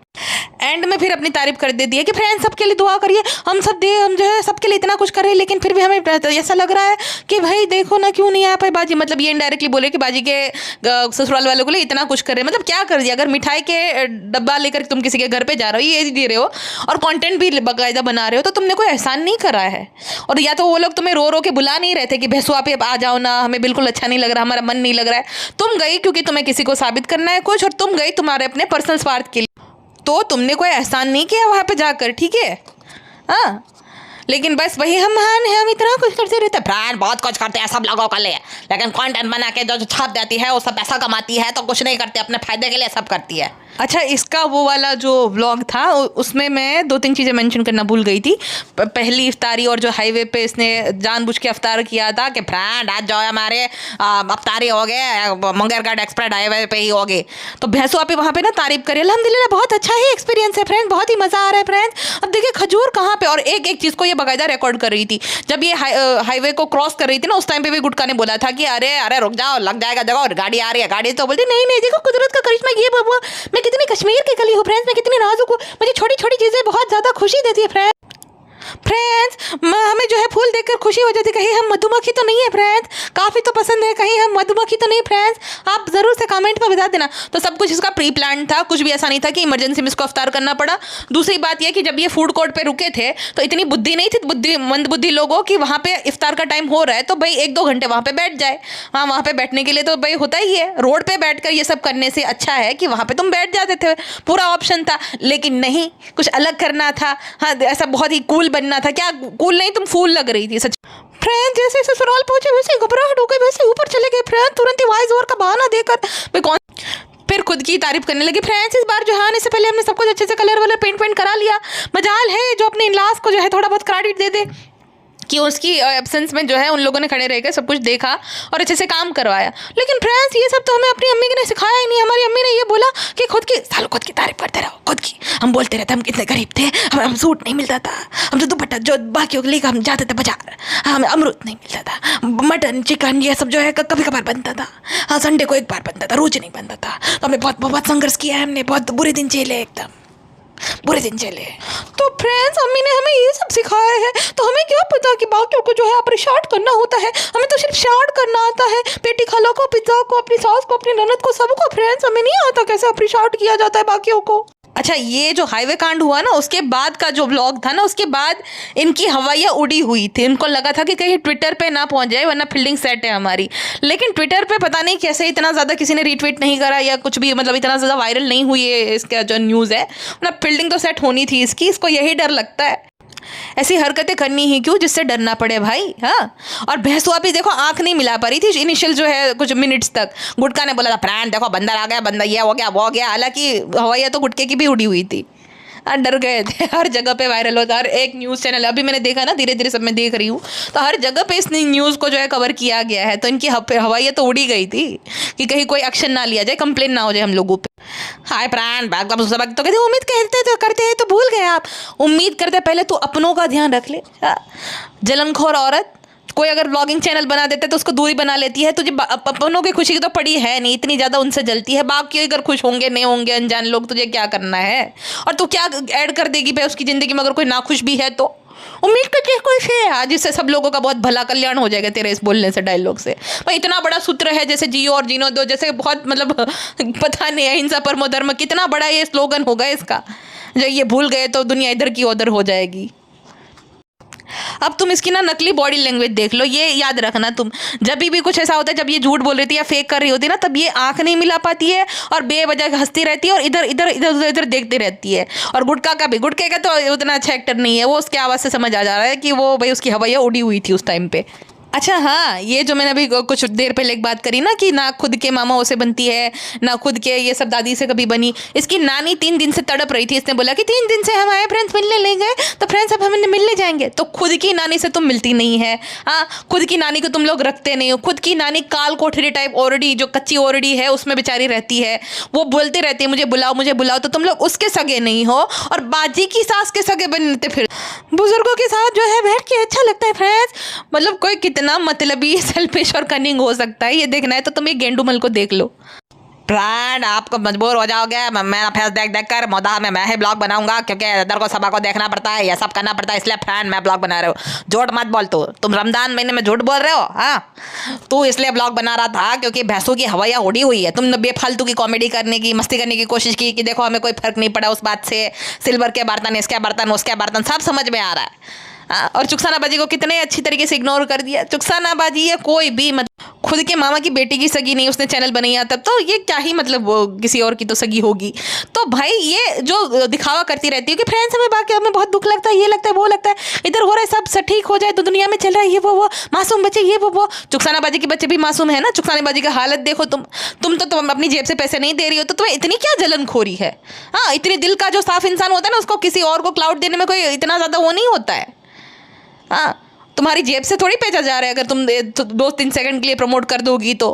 एंड में फिर अपनी तारीफ कर देती है कि फ्रेंड्स सबके लिए दुआ करिए, हम जो है सबके लिए इतना कुछ करें, लेकिन फिर भी हमें ऐसा लग रहा है कि भाई देखो ना क्यों नहीं आ पाए बाजी। मतलब ये इनडायरेक्टली बोले कि बाजी के ससुराल वालों के लिए इतना कुछ कर रहे, मतलब क्या कर दिया। अगर मिठाई के डब्बा लेकर तुम किसी के घर पे जा रहे हो, ये दे रहे हो और कंटेंट भी बाकायदा बना रहे हो, तो तुमने कोई एहसान नहीं करा है। और या तो वो लोग तुम्हें रो रो के बुला नहीं रहे थे कि भैंसू आप आ जाओ ना, हमें बिल्कुल अच्छा नहीं लग रहा, हमारा मन नहीं लग रहा है। तुम गई क्योंकि तुम्हें किसी को साबित करना है कुछ, और तुम गई तुम्हारे अपने पर्सनल स्वार्थ के लिए, तो तुमने कोई एहसान नहीं किया वहाँ पे जाकर, ठीक है। हाँ लेकिन बस वही हम महान है, हम इतना कुछ करते रहते हैं फ्रेंड, बहुत कुछ करते हैं सब लोगों के लिए, लेकिन कंटेंट बना के जो छाप देती है वो सब पैसा कमाती है, तो कुछ नहीं करते, अपने फायदे के लिए सब करती है। अच्छा इसका वो वाला जो व्लॉग था उसमें मैं 2-3 चीज़ें मेंशन करना भूल गई थी। पहली इफ्तारी और जो हाईवे पे इसने जानबूझ के अफ्तार किया था कि फ्रेंड आज जो है हमारे अफ्तारी हो गए मंगेरगढ़ एक्सप्रेस हाईवे पे ही हो गए, तो भैंसू आपी वहाँ पे ना तारीफ करी। अल्हम्दुलिल्लाह बहुत अच्छा ही एक्सपीरियंस है फ्रेंड, बहुत ही मज़ा आ रहा है फ्रेंड। अब देखिए खजूर कहाँ पे, और एक एक चीज़ को ये बाकायदा रिकॉर्ड कर रही थी। जब ये हाईवे को क्रॉस कर रही थी ना, उस टाइम पे भी गुटका ने बोला था कि अरे रुक जाओ लग जाएगा जगह, और गाड़ी आ रही है, गाड़ी तो बोलती नहीं देखो कुदरत का करिश्मा ये बबुआ, मैं कितनी कश्मीर की कली हूँ फ्रेंड्स, मैं कितनी नाजुक हूँ, मुझे छोटी छोटी चीज़ें बहुत ज़्यादा खुशी देती है फ्रेंड्स। हमें जो है फूल देखकर खुशी हो जाती है, कहीं हम मधुमक्खी तो नहीं है फ्रेंड्स, काफ़ी तो पसंद है, कहीं हम मधुमक्खी तो नहीं फ्रेंड्स, आप ज़रूर से कमेंट में बता देना। तो सब कुछ इसका प्री प्लान था, कुछ भी ऐसा नहीं था कि इमरजेंसी में इसको अफ्तार करना पड़ा। दूसरी बात यह कि जब ये फूड कोर्ट पे रुके थे तो इतनी बुद्धि नहीं थी मंदबुद्धि लोगों की, वहाँ पे इफ्तार का टाइम हो रहा है तो भाई 1-2 घंटे वहाँ पे बैठ जाए। हाँ वहाँ पे बैठने के लिए तो भाई होता ही है, रोड पे बैठ कर ये सब करने से अच्छा है कि वहाँ पे तुम बैठ जाते थे, पूरा ऑप्शन था। लेकिन नहीं, कुछ अलग करना था। हाँ ऐसा बहुत ही कूल बनना था, क्या कूल नहीं, तुम फूल लग रही थी सच फ्रेंड। जैसे ससुराल पहुंचे वैसे घबराहट हो गई, वैसे ऊपर चले गए फ्रेंड, तुरंत ही वॉइस ओवर का बहाना देकर कौन फिर खुद की तारीफ करने लगी। फ्रेंड्स इस बार जो है आने से पहले हमने सब कुछ अच्छे से कलर पेंट करा लिया। मजाल है जो अपने इन-लॉज को जो है थोड़ा बहुत क्रेडिट दे दे कि उसकी एब्सेंस में जो है उन लोगों ने खड़े रहकर सब कुछ देखा और अच्छे से काम करवाया। लेकिन फ्रेंड्स ये सब तो हमें अपनी अम्मी ने सिखाया ही नहीं। हमारी अम्मी ने ये बोला कि खुद की तारीफ करते रहो, खुद की। हम बोलते रहते हम कितने गरीब थे, हमें सूट नहीं मिलता था, हम तो दुपट्टा जो बाकियों के लिए हम जाते थे बाजार, हमें अमरूद नहीं मिलता था, मटन चिकन ये सब जो है कभी कभार बनता था, हाँ संडे को एक बार बनता था, रोज नहीं बनता था। तो हमने बहुत संघर्ष किया है, हमने बहुत बुरे दिन झेले एकदम। बुरे दिन चले। तो फ्रेंड्स अम्मी ने हमें ये सब सिखाया है, तो हमें क्या पता कि बाकियों को जो है अप्रिशिएट करना होता है। हमें तो सिर्फ शार्ट करना आता है, बेटी खाला को, पिता को, अपनी सास को, अपनी ननद को, सबको। फ्रेंड्स हमें नहीं आता कैसे अप्रिशिएट किया जाता है बाकियों को। अच्छा, ये जो हाईवे कांड हुआ ना, उसके बाद का जो व्लॉग था ना, उसके बाद इनकी हवाइयाँ उड़ी हुई थी। इनको लगा था कि कहीं ट्विटर पे ना पहुंच जाए, वरना फील्डिंग सेट है हमारी। लेकिन ट्विटर पे पता नहीं कैसे इतना ज़्यादा किसी ने रीट्वीट नहीं करा या कुछ भी, मतलब इतना ज़्यादा वायरल नहीं हुई है इसका जो न्यूज़ है। मतलब फील्डिंग तो सेट होनी थी इसकी। इसको यही डर लगता है, ऐसी हरकतें करनी ही क्यों जिससे डरना पड़े भाई। हाँ, और भैंसुआ भी देखो आंख नहीं मिला पा रही थी इनिशियल जो है कुछ मिनट्स तक। गुटका ने बोला था फ्रेंड देखो बंदर आ गया, बंदर ये हो गया वो हो गया। हालांकि हवाइया तो गुटके की भी उड़ी हुई थी। डर गए थे। हर जगह पे वायरल होता, हर एक न्यूज़ चैनल, अभी मैंने देखा ना, धीरे धीरे सब मैं देख रही हूँ, तो हर जगह पे इस न्यूज़ को जो है कवर किया गया है। तो इनकी हवाइयाँ तो उड़ी गई थी कि कहीं कोई एक्शन ना लिया जाए, कंप्लेन ना हो जाए हम लोगों पे। हाय प्राण तो कहते उम्मीद करते हैं तो भूल गए आप। उम्मीद करते पहले तो अपनों का ध्यान रख ले। जलनखोर औरत, कोई अगर ब्लॉगिंग चैनल बना देता है तो उसको दूरी बना लेती है। तुझे अपनों की खुशी की तो पड़ी है नहीं, इतनी ज़्यादा उनसे जलती है। बाकी अगर खुश होंगे नहीं होंगे अनजान लोग, तुझे क्या करना है। और तू क्या ऐड कर देगी भाई उसकी ज़िंदगी में अगर कोई नाखुश भी है तो। उम्मीद करते हैं कोई है जिससे सब लोगों का बहुत भला कल्याण हो जाएगा तेरे इस बोलने से, डायलॉग से। भाई इतना बड़ा सूत्र है जैसे जियो और जीनो दो, जैसे बहुत मतलब पता नहीं, अहिंसा परमो धर्म, कितना बड़ा ये स्लोगन होगा इसका। जो ये भूल गए तो दुनिया इधर की उधर हो जाएगी। अब तुम इसकी ना नकली बॉडी लैंग्वेज देख लो, ये याद रखना तुम। जब भी कुछ ऐसा होता है, जब ये झूठ बोल रही थी या फेक कर रही होती है ना, तब ये आंख नहीं मिला पाती है और बेवजह हंसती रहती है और इधर इधर इधर उधर इधर देखती रहती है। और गुटका का भी, गुटके का तो उतना अच्छा एक्टर नहीं है वो, उसके आवाज़ से समझ आ जा रहा है कि वो भाई उसकी हवाइयाँ उड़ी हुई थी उस टाइम पे। अच्छा हाँ, ये जो मैंने अभी कुछ देर पहले एक बात करी ना कि ना खुद के मामाओं से बनती है ना खुद के ये सब दादी से कभी बनी। इसकी नानी 3 दिन से तड़प रही थी। इसने बोला कि 3 दिन से हम आए फ्रेंड्स मिलने ले गए, तो फ्रेंड्स अब हमें मिलने जाएंगे। तो खुद की नानी से तुम मिलती नहीं है। हाँ, खुद की नानी को तुम लोग रखते नहीं हो। खुद की नानी काल कोठरी टाइप ओरडी, जो कच्ची ओरडी है उसमें बेचारी रहती है, वो बोलती रहती है मुझे बुलाओ, तो तुम लोग उसके सगे नहीं हो और बाजी की सास के सगे बनते फिर। बुजुर्गों के साथ जो है बैठ के अच्छा लगता है फ्रेंड्स। मतलब कोई कितना मतलबी सेल्फिश और कनिंग हो सकता है, ये देखना है तो तुम ये गेंडूमल को देख लो। फ्रेंड आपको मजबूर हो जाओगे, मेरा फेस देख कर मोदा में मैं ही ब्लॉग बनाऊंगा, क्योंकि इधर को सभा को देखना पड़ता है, ये सब करना पड़ता है, इसलिए फ्रेंड मैं ब्लॉग बना रहा हूँ। झूठ मत बोल, तुम रमजान महीने में झूठ बोल रहे हो। हाँ, तू इसलिए ब्लॉग बना रहा था क्योंकि भैंसों की हवाइयाँ उड़ी हुई है। तुमने बेफालतू की कॉमेडी करने की, मस्ती करने की कोशिश की कि देखो हमें कोई फर्क नहीं पड़ा उस बात से, सिल्वर के बर्तन, इसके बर्तन, उसके बर्तन, सब समझ में आ रहा है। और चुकसानाबाजी को कितने अच्छी तरीके से इग्नोर कर दिया। चुकसानाबाजी है कोई भी, मतलब खुद के मामा की बेटी की सगी नहीं उसने चैनल बनाया तब, तो ये क्या ही मतलब वो किसी और की तो सगी होगी। तो भाई ये जो दिखावा करती रहती है कि फ्रेंड्स हमें बाकी हमें बहुत दुख लगता है, ये लगता है वो लगता है, इधर हो रहा है सब ठीक हो जाए तो दुनिया में चल रहा है ये वो मासूम बच्चे ये वो। चुकसानाबाजी के बच्चे भी मासूम है ना। चुकसानाबाजी का हालत देखो तुम तो अपनी जेब से पैसे नहीं दे रही हो, तो तुम्हें इतनी क्या जलनखोरी है। हाँ, इतनी दिल का जो साफ इंसान होता है ना, उसको किसी और को क्लाउड देने में कोई इतना ज़्यादा वो नहीं होता है। हाँ, तुम्हारी जेब से थोड़ी पैसा जा रहा है अगर तुम 2-3 सेकंड के लिए प्रमोट कर दोगी तो।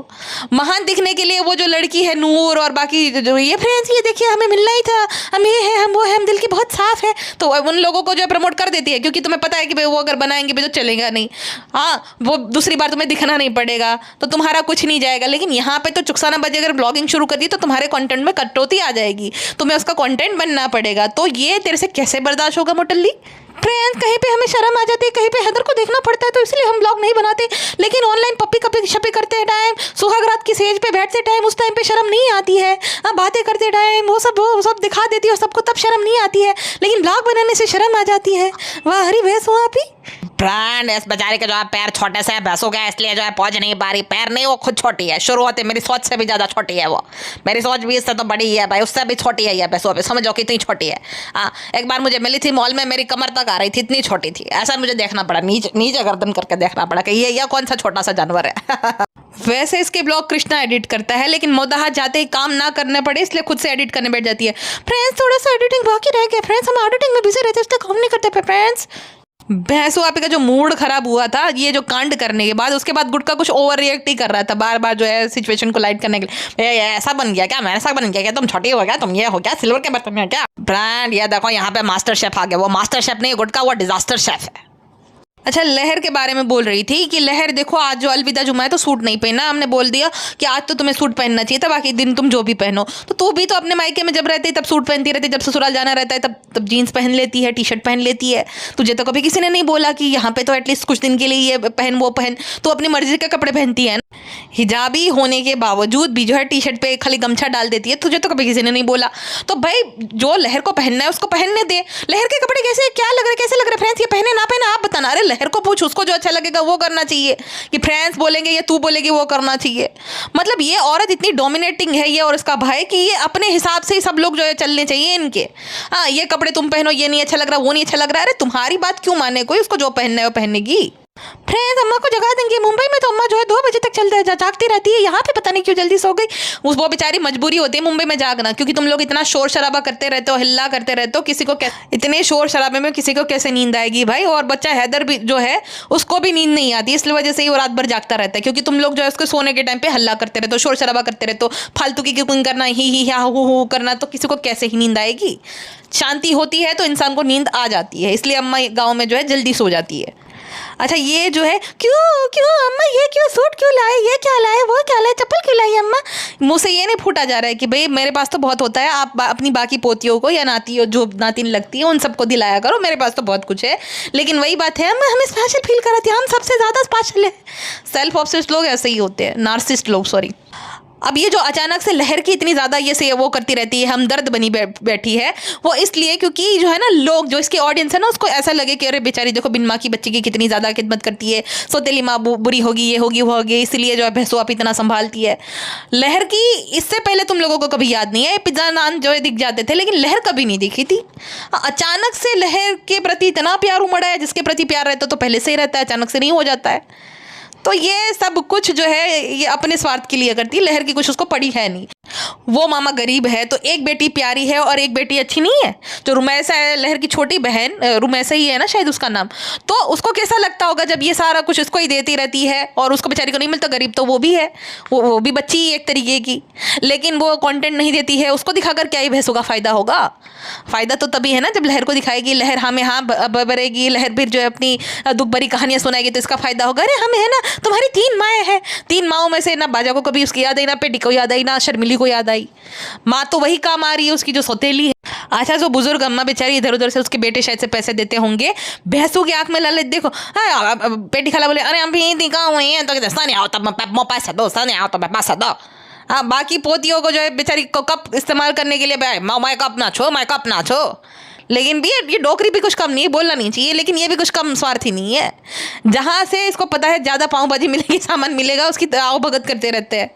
महान दिखने के लिए वो जो लड़की है नूर और बाकी जो ये फ्रेंड्स ये देखिए हमें मिलना ही था, हम ये है हम वो है, हम दिल की बहुत साफ है, तो उन लोगों को जो है प्रमोट कर देती है क्योंकि तुम्हें पता है कि भाई वो अगर बनाएंगे भी तो चलेगा नहीं। हाँ, वो दूसरी बार तुम्हें दिखना नहीं पड़ेगा तो तुम्हारा कुछ नहीं जाएगा। लेकिन यहाँ पे तो चुकसानाबाजी अगर ब्लॉगिंग शुरू कर दी तो तुम्हारे कंटेंट में कटौती आ जाएगी, तुम्हें उसका कंटेंट बनना पड़ेगा। तो ये तेरे से कैसे बर्दाश्त होगा मोटल्ली। फ्रेंड्स कहीं पे हमें शर्म आ जाती है, कहीं पे हैदर को देखना पड़ता है, तो इसलिए हम ब्लॉग नहीं बनाते। लेकिन ऑनलाइन पप्पी कपी शपी करते टाइम, सुहागरात की सेज पे बैठते टाइम, उस टाइम पे शर्म नहीं आती है। बातें करते टाइम वो सब दिखा देती है सबको, तब शर्म नहीं आती है। लेकिन ब्लॉग बनाने से शर्म आ जाती है। वाह हरी भैंस हो आप ही। फ्रेंड इस बेचारे के जो है पैर छोटे से भैंसों के, इसलिए जो है पहुंच नहीं पा रही। पैर नहीं, वो खुद छोटी है, शुरू होते मेरी सोच से भी ज़्यादा छोटी है वो। मेरी सोच भी इससे तो बड़ी है भाई, उससे भी छोटी है ये भैंसों पे, समझो कितनी छोटी है। हाँ, एक बार मुझे मिली थी मॉल में, मेरी कमर तक आ रही थी, इतनी छोटी थी। ऐसा मुझे देखना पड़ा, नीचे गर्दन करके देखना पड़ा कि ये कौन सा छोटा सा जानवर है। वैसे इसके ब्लॉग कृष्णा एडिट करता है, लेकिन मोदाहा जाते ही काम ना करने पड़े इसलिए खुद से एडिट करने बैठ जाती है। फ्रेंड्स थोड़ा सा एडिटिंग बाकी रह गया फ्रेंड्स, हम एडिटिंग में बिजी रहते इसलिए काम नहीं करते फ्रेंड्स। भैंसो आपे का जो मूड खराब हुआ था ये जो कांड करने के बाद, उसके बाद गुटका कुछ ओवर रिएक्ट ही कर रहा था बार बार जो है सिचुएशन को लाइट करने के लिए। ये ऐसा बन गया क्या, मैं ऐसा बन गया क्या, तुम छोटी हो गया, तुम ये हो गया, सिल्वर के बर्तन में क्या। ब्रांड ये देखो यहाँ पे मास्टर शेफ आ गया। वो मास्टर शेफ नहीं गुटका, वो डिजास्टर शेफ है। अच्छा, लहर के बारे में बोल रही थी कि लहर देखो आज जो अलविदा जुमा है तो सूट नहीं पहना, हमने बोल दिया कि आज तो तुम्हें सूट पहनना चाहिए था, बाकी दिन तुम जो भी पहनो। तो तू भी तो अपने मायके में जब रहती तब सूट पहनती रहती, जब ससुराल जाना रहता है तब जीन्स पहन लेती है, टी शर्ट पहन लेती है। तुझे तो कभी किसी ने नहीं बोला कि यहाँ पे तो एटलीस्ट कुछ दिन के लिए ये पहन वो पहन, तो अपनी मर्जी के कपड़े पहनती है। हिजाबी होने के बावजूद भी जो है टी शर्ट पे खाली गमछा डाल देती है, तुझे तो कभी किसी ने नहीं बोला। तो भाई जो लहर को पहनना है उसको पहनने दे। लहर के कपड़े कैसे क्या लग रहे, कैसे लग रहे फ्रेंड्स, ये पहने ना पहने आप बताना। अरे लहर को पूछ, उसको जो अच्छा लगेगा वो करना चाहिए, कि फ्रेंड्स बोलेंगे या तू बोलेगी वो करना चाहिए। मतलब ये औरत इतनी डोमिनेटिंग है ये और इसका भाई, कि ये अपने हिसाब से ही सब लोग जो है चलने चाहिए इनके। हाँ, ये कपड़े तुम पहनो, ये नहीं अच्छा लग रहा, वो नहीं अच्छा लग रहा। अरे तुम्हारी बात क्यों माने कोई, उसको जो पहनना है वो पहनेगी। फ्रेंड्स अम्मा को जगा देंगे। मुंबई में तो अम्मा जो है 2 बजे तक जागती रहती है, यहाँ पे पता नहीं क्यों जल्दी सो गई। वो बेचारी मजबूरी होती है मुंबई में जागना, क्योंकि तुम लोग इतना शोर शराबा करते रहते हो, हिल्ला करते रहते हो, किसी को इतने शोर शराबे में किसी को कैसे नींद आएगी भाई। और बच्चा हैदर भी जो है उसको भी नींद नहीं आती, इसलिए वजह से ही वो रात भर जागता रहता है, क्योंकि तुम लोग जो है उसको सोने के टाइम पे हल्ला करते रहते हो, शोर शराबा करते रहते हो, फालतू की कुकिंग करना, ही हा हु करना, तो किसी को कैसे ही नींद आएगी। शांति होती है तो इंसान को नींद आ जाती है, इसलिए अम्मा गाँव में जो है जल्दी सो जाती है। अच्छा, ये जो है क्यों क्यों अम्मा, ये क्यों सूट क्यों लाए, ये क्या लाए, वो क्या लाए, चप्पल क्यों लाई अम्मा। मुँह से ये नहीं फूटा जा रहा है कि भाई मेरे पास तो बहुत होता है, आप अपनी बाकी पोतियों को या नातियों जो नातिन लगती है उन सबको दिलाया करो, मेरे पास तो बहुत कुछ है। लेकिन वही बात है, अम्मा हमें स्पेशल फील कराती है, हम सबसे ज़्यादा स्पेशल है। सेल्फ ऑब्सेस्ड लोग ऐसे ही होते हैं, नार्सिसिस्ट लोग, सॉरी। अब ये जो अचानक से लहर की इतनी ज़्यादा ये से वो करती रहती है, हमदर्द बनी बैठी है, वो इसलिए क्योंकि जो है ना लोग, जो इसकी ऑडियंस है ना, उसको ऐसा लगे कि अरे बेचारी देखो बिन माँ की बच्ची की कितनी ज़्यादा खिदमत करती है, सौतेली माँ बुरी होगी, ये होगी वो होगी, इसलिए जो है भैंसो आप इतना संभालती है। लहर की इससे पहले तुम लोगों को कभी याद नहीं है, पिज़्ज़ा नान जो है दिख जाते थे, लेकिन लहर कभी नहीं दिखी थी। अचानक से लहर के प्रति इतना प्यार उमड़ा है, जिसके प्रति प्यार रहता तो पहले से ही रहता है, अचानक से नहीं हो जाता है। तो ये सब कुछ जो है ये अपने स्वार्थ के लिए करती है। लहर की कुछ उसको पड़ी है नहीं। वो मामा गरीब है तो एक बेटी प्यारी है और एक बेटी अच्छी नहीं है। जो रुमैसा है लहर की छोटी बहन, रुमैसा ही है ना शायद उसका नाम, तो उसको कैसा लगता होगा जब ये सारा कुछ इसको ही देती रहती है और उसको बेचारी को नहीं मिलता। गरीब तो वो भी है, वो भी बच्ची ही एक तरीके की, लेकिन वो कंटेंट नहीं देती है। उसको दिखाकर क्या ही भैंसों का फ़ायदा होगा। फ़ायदा तो तभी है ना जब लहर को दिखाएगी, लहर हमें हाँ बरेगी, लहर फिर जो है अपनी दुख भरी कहानियाँ सुनाएगी तो इसका फ़ायदा होगा। अरे हमें है ना तुम्हारी 3 माएँ हैं, 3 माओं में से ना बाजा को कभी उसकी याद आई, ना पेटी को याद आई, ना शर्मिली को याद आई। माँ तो वही काम आ रही है उसकी जो सौतेली है। अच्छा, जो बुजुर्ग अम्मा बेचारी इधर उधर से उसके बेटे शायद से पैसे देते होंगे। भैंसों की आंख में लालच देखो। पेटी खाला बोले अरे हम भी दिखा हुए हैं तो नहीं आओ तब पैसा दो, नहीं आओ तब पैसा दो। हाँ, बाकी पोतियों को जो है बेचारी को कप इस्तेमाल करने के लिए मैं कप ना छो, मैं कप ना छो। लेकिन भी ये डोकरी भी कुछ कम नहीं है, बोलना नहीं चाहिए, लेकिन ये भी कुछ कम स्वार्थी नहीं है। जहाँ से इसको पता है ज़्यादा पाँव भाजी मिलेगी, सामान मिलेगा, उसकी आओ भगत करते रहते हैं।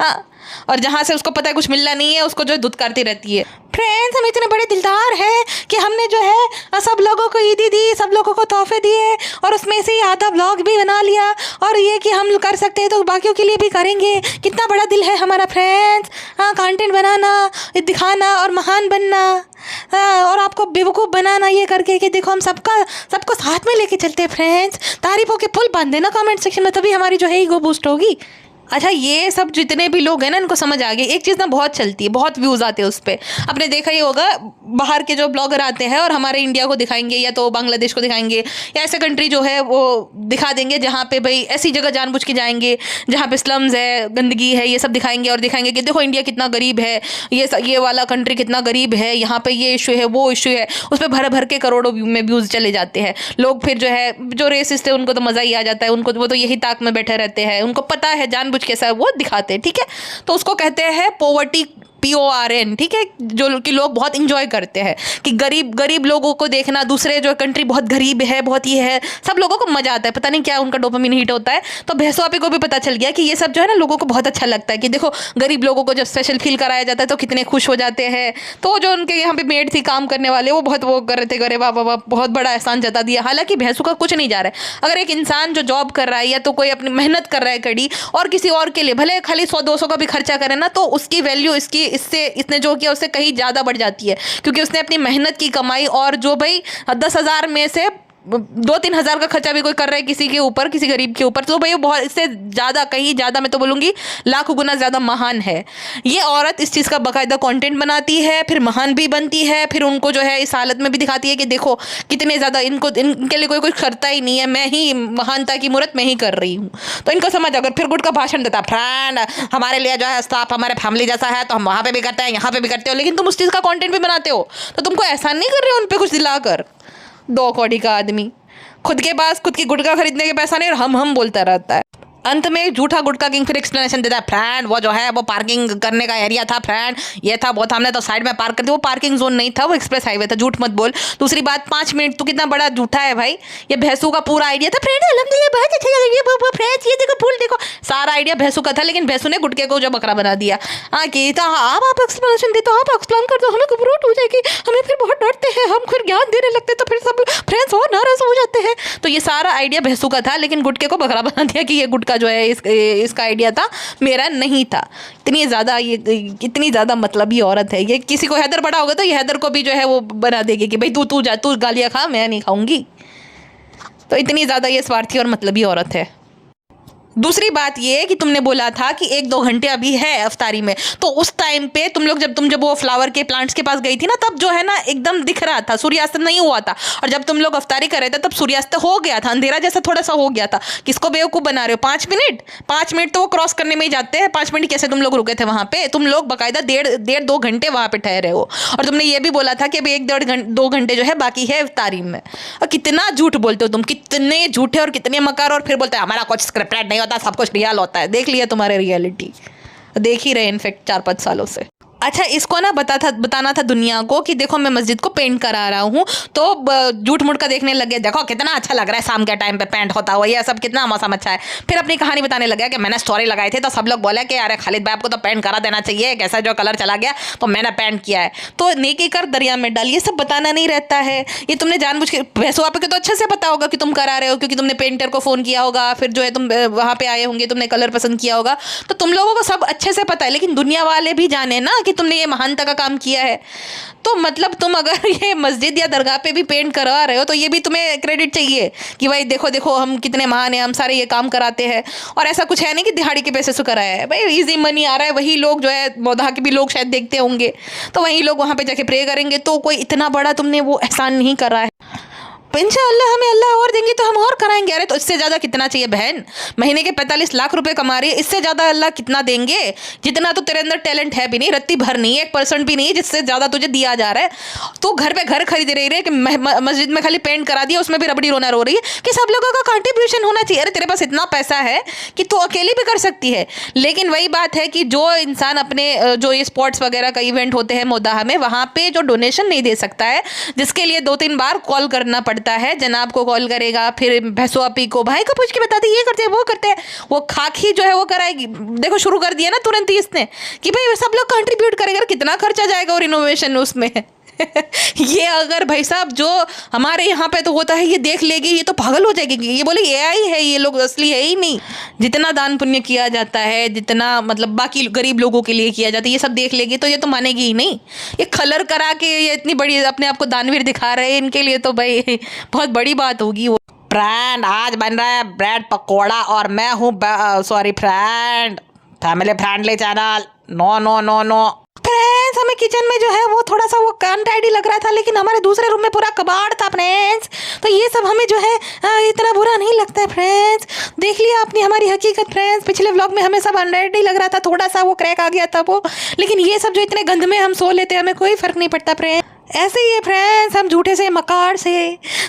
हाँ, और जहाँ से उसको पता है कुछ मिलना नहीं है, उसको जो है धुतकारती रहती है। फ्रेंड्स हम इतने बड़े दिलदार हैं कि हमने जो है सब लोगों को ईदी दी, सब लोगों को तोहफे दिए और उसमें से आधा ब्लॉग भी बना लिया, और ये कि हम कर सकते हैं तो बाकियों के लिए भी करेंगे। कितना बड़ा दिल है हमारा फ्रेंड्स। हाँ, कंटेंट बनाना, दिखाना और महान बनना, हाँ, और आपको बेवकूफ़ बनाना, ये करके कि देखो हम सबको साथ में लेके चलते हैं। फ्रेंड्स तारीफों के पुल बांध देना कमेंट सेक्शन में, तभी हमारी जो है ईगो बूस्ट होगी। अच्छा, ये सब जितने भी लोग हैं ना इनको समझ आ गई एक चीज़ ना, बहुत चलती है, बहुत व्यूज़ आते हैं उस पर। आपने देखा ही होगा बाहर के जो ब्लॉगर आते हैं और हमारे इंडिया को दिखाएंगे या तो बांग्लादेश को दिखाएंगे या ऐसे कंट्री जो है वो दिखा देंगे जहाँ पे भाई ऐसी जगह जानबूझ के जाएंगे जहाँ पे स्लम्स है, गंदगी है, ये सब दिखाएंगे और दिखाएंगे कि देखो इंडिया कितना गरीब है, ये वाला कंट्री कितना गरीब है, यहाँ पे ये इशू है, वो इशू है। उस पर भर भर के करोड़ों में व्यूज़ चले जाते हैं। लोग फिर जो है जो रेसिस्ट है उनको तो मज़ा ही आ जाता है, उनको वो तो यही ताक में बैठे रहते हैं, उनको पता है जानबूझ कैसा है वो दिखाते हैं। ठीक है, तो उसको कहते हैं पॉवर्टी, PORN। ठीक है, जो कि लोग बहुत इंजॉय करते हैं कि गरीब लोगों को देखना, दूसरे जो कंट्री बहुत गरीब है, बहुत ये है, सब लोगों को मजा आता है, पता नहीं क्या उनका डोपामिन हिट होता है। तो भैंसों आपी को भी पता चल गया कि ये सब जो है ना लोगों को बहुत अच्छा लगता है कि देखो गरीब लोगों को जब स्पेशल फील कराया जाता है तो कितने खुश हो जाते हैं। तो जो उनके यहाँ पे मेड थी काम करने वाले, वो बहुत वो कर रहे थे, अरे वाह वाह, बहुत बड़ा एहसान जता दिया। हालांकि भैंसों का कुछ नहीं जा रहा है। अगर एक इंसान जो जॉब कर रहा है या तो कोई अपनी मेहनत कर रहा है कड़ी और किसी और के लिए भले खाली 100-200 का भी खर्चा करे ना, तो उसकी वैल्यू इसने जो किया उससे कहीं ज़्यादा बढ़ जाती है, क्योंकि उसने अपनी मेहनत की कमाई और जो भाई 10,000 में से 2-3 हज़ार का खर्चा भी कोई कर रहा है किसी के ऊपर, किसी गरीब के ऊपर, तो भाई वो बहुत, इससे ज़्यादा, कहीं ज़्यादा, मैं तो बोलूँगी लाखों गुना ज़्यादा महान है। ये औरत इस चीज़ का बाकायदा कंटेंट बनाती है, फिर महान भी बनती है, फिर उनको जो है इस हालत में भी दिखाती है कि देखो कितने ज़्यादा इनके लिए कोई कुछ करता ही नहीं है, मैं ही महानता की मूर्त मैं ही कर रही हूँ। तो इनको समझ, अगर फिर गुट का भाषण देता, फ्रेंड हमारे लिए जो है स्टाफ हमारे फैमिली जैसा है, तो हम वहाँ पे भी करते हैं, यहाँ पे भी करते हो, लेकिन तुम उस चीज़ का कंटेंट भी बनाते हो, तो तुमको एहसान नहीं कर रहे हो उन पर कुछ दिलाकर। 2 कौड़ी का आदमी खुद के पास खुद की गुटखा खरीदने के पैसा नहीं, और हम बोलता रहता है। अंत में झूठा गुटखा किंग फिर एक्सप्लेनेशन देता है, फ्रेंड वो जो है वो पार्किंग करने का एरिया था, फ्रेंड ये था वो था, हमने तो साइड में पार्क कर दिया, वो पार्किंग जोन नहीं था, वो एक्सप्रेस हाईवे था, झूठ मत बोल। दूसरी बात, 5 मिनट तू कितना बड़ा झूठा है भाई, ये भैंसू का पूरा आइडिया था, फ्रेंड अल्हम्दुलिल्लाह बहुत अच्छा लगा, फ्रेंड्स ये देखो फूल देखो, सारा आइडिया भैंसू का था, लेकिन भैंसू ने गुटके को जो बकरा बना दिया। हाँ कि आप एक्सप्लेनेशन दे, तो आप एक्सप्लेन कर दो, हमें घबराहट हो जाएगी, हमें फिर बहुत डरते हैं, हम फिर ज्ञान देने लगते तो फिर सब फ्रेंड्स और नाराज हो जाते हैं। तो ये सारा आइडिया भैंसू का था, लेकिन गुटके को बकरा बना दिया कि ये गुटका जो है इसका आइडिया था, मेरा नहीं था। इतनी ज़्यादा मतलबी औरत है ये। किसी को हैदर पड़ा होगा तो ये हैदर को भी जो है वो बना देगी कि भाई तू जा, तू गालियाँ खा, मैं नहीं खाऊंगी। तो इतनी ज़्यादा ये स्वार्थी और मतलबी औरत है। दूसरी बात ये कि तुमने बोला था कि 1-2 घंटे अभी है अफ्तारी में, तो उस टाइम पे तुम जब वो फ्लावर के प्लांट्स के पास गई थी ना, तब जो है ना एकदम दिख रहा था, सूर्यास्त नहीं हुआ था। और जब तुम लोग अफ्तारी कर रहे थे तब सूर्यास्त हो गया था, अंधेरा जैसा थोड़ा सा हो गया था। किसको बेवकूफ़ बना रहे हो? 5 मिनट तो वो क्रॉस करने में ही जाते हैं। 5 मिनट कैसे तुम लोग रुके थे वहाँ पे? तुम लोग बाकायदा 1.5-2 घंटे वहाँ पे ठहरे हो। और तुमने ये भी बोला था कि अभी 1-1.5-2 घंटे जो है बाकी है इफ्तारी में। और कितना झूठ बोलते हो तुम, कितने झूठे और कितने मकार। और फिर बोलते हैं हमारा कुछ स्क्रिप्टेड नहीं होता, सब कुछ रियल होता है। देख लिया तुम्हारे रियलिटी, देख ही रहे इनफेक्ट 4-5 सालों से। अच्छा, इसको ना बताना था दुनिया को कि देखो मैं मस्जिद को पेंट करा रहा हूँ, तो झूठ मूठ का देखने लग गया, देखो कितना अच्छा लग रहा है शाम के टाइम पे पेंट होता हुआ, ये सब कितना मौसम अच्छा है। फिर अपनी कहानी बताने लगा कि मैंने स्टोरी लगाई थी तो सब लोग बोले कि अरे खालिद भाई आपको तो पेंट करा देना चाहिए, कैसा जो कलर चला गया तो मैंने पेंट किया है। तो नेकी कर दरिया में डाल, ये सब बताना नहीं रहता है। ये तुमने जानबूझ के, वैसे आपको तो अच्छे से पता होगा कि तुम करा रहे हो, क्योंकि तुमने पेंटर को फ़ोन किया होगा, फिर जो है तुम वहाँ पे आए होंगे, तुमने कलर पसंद किया होगा, तो तुम लोगों को सब अच्छे से पता है। लेकिन दुनिया वाले भी जाने ना कि तुमने ये महानता का काम किया है। तो मतलब तुम अगर ये मस्जिद या दरगाह पे भी पेंट करवा रहे हो तो ये भी तुम्हें क्रेडिट चाहिए कि भाई देखो देखो हम कितने महान हैं, हम सारे ये काम कराते हैं। और ऐसा कुछ है नहीं कि दिहाड़ी के पैसे से कराया है, भाई इजी मनी आ रहा है। वही लोग जो है मौदा के भी लोग शायद देखते होंगे, तो वही लोग वहाँ पे जाके प्रे करेंगे। तो कोई इतना बड़ा तुमने वो एहसान नहीं करा है। इंशाअल्लाह हमें अल्लाह और देंगे तो हम और कराएंगे। अरे तो इससे ज़्यादा कितना चाहिए बहन? महीने के 45 लाख रुपए कमा रही है, इससे ज़्यादा अल्लाह कितना देंगे? जितना तो तेरे अंदर टैलेंट है भी नहीं, रत्ती भर नहीं है, 1% भी नहीं है जिससे ज़्यादा तुझे दिया जा रहा है। तो घर पे घर खरीद रही है कि मस्जिद में खाली पेंट करा दिया, उसमें भी रबड़ी रोना रो रही है कि सब लोगों का कंट्रीब्यूशन होना चाहिए। अरे तेरे पास इतना पैसा है कि तू अकेली भी कर सकती है। लेकिन वही बात है कि जो इंसान अपने जो ये स्पोर्ट्स वगैरह का इवेंट होते हैं मोदाह में, वहाँ पे जो डोनेशन नहीं दे सकता है, जिसके लिए 2-3 बार कॉल करना पड़ता है, जनाब को कॉल करेगा, फिर भैंसो आपी को, भाई को पूछ के बताते ये करते हैं वो करते हैं, वो खाकी जो है वो कराएगी। देखो शुरू कर दिया ना तुरंत ही इसने कि भाई सब लोग कंट्रीब्यूट करेंगे, कितना खर्चा जाएगा और इनोवेशन उसमें ये अगर भाई साहब जो हमारे यहाँ पे तो होता है, ये देख लेगी, ये तो पागल हो जाएगी, ये बोले एआई है, ये लोग असली है ही नहीं। जितना दान पुण्य किया जाता है, जितना मतलब बाकी गरीब लोगों के लिए किया जाता है, ये सब देख लेगी तो ये तो मानेगी ही नहीं। ये कलर करा के ये इतनी बड़ी अपने आप को दानवीर दिखा रहे हैं, इनके लिए तो भाई बहुत बड़ी बात होगी। वो फ्रेंड आज बन रहा है ब्रेड पकौड़ा और मैं हूँ sorry friend, family friendly channel, no no no no. Friends हमें किचन में जो है वो थोड़ा सा वो अनटाइडी लग रहा था, लेकिन हमारे दूसरे रूम में पूरा कबाड़ था फ्रेंड्स, तो ये सब हमें जो है इतना बुरा नहीं लगता है फ्रेंड्स। देख लिया आपने हमारी हकीकत फ्रेंड्स, पिछले व्लॉग में हमें सब अनटाइडी लग रहा था, थोड़ा सा वो क्रैक आ गया था वो, लेकिन ये सब जो इतने गंद में हम सो लेते हैं, हमें कोई फर्क नहीं पड़ता फ्रेंड्स। ऐसे ही है फ्रेंड्स, हम झूठे से मकार से।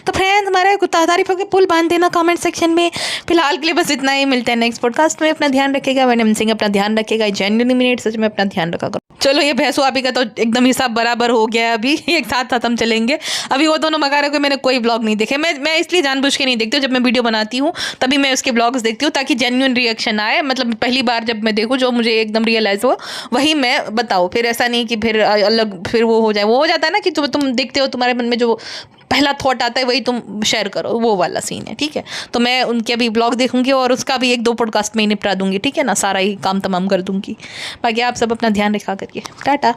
तो फ्रेंड्स हमारे तारीफों के पुल बांध देना कमेंट सेक्शन में। फिलहाल के लिए बस इतना ही, मिलते हैं नेक्स्ट पॉडकास्ट में। अपना ध्यान रखेगा, वनम सिंह अपना ध्यान रखेगा, जेन्युइन मिनट सच में अपना ध्यान रखा करो। चलो ये भैंसो आपी का तो एकदम हिसाब बराबर हो गया है, अभी एक साथ खत्म चलेंगे। अभी वो दोनों मकारों के मैंने कोई ब्लॉग नहीं देखे, मैं इसलिए जानबूझ के नहीं देखती हूँ। जब मैं वीडियो बनाती हूँ तभी मैं उसके ब्लॉग्स देखती हूँ, ताकि जेन्युइन रिएक्शन आए। मतलब पहली बार जब मैं देखूँ, जो मुझे एकदम रियलाइज़ हो वही मैं बताऊँ। फिर ऐसा नहीं कि फिर अलग फिर वो हो जाए। वो हो जाता है ना कि तुम देखते हो, तुम्हारे मन में जो पहला थॉट आता है वही तुम शेयर करो, वो वाला सीन है। ठीक है, तो मैं उनके अभी ब्लॉग देखूंगी और उसका भी 1-2 पॉडकास्ट में ही निपटा दूंगी। ठीक है ना, सारा ही काम तमाम कर दूंगी। बाकी आप सब अपना ध्यान रखा करिए। टाटा।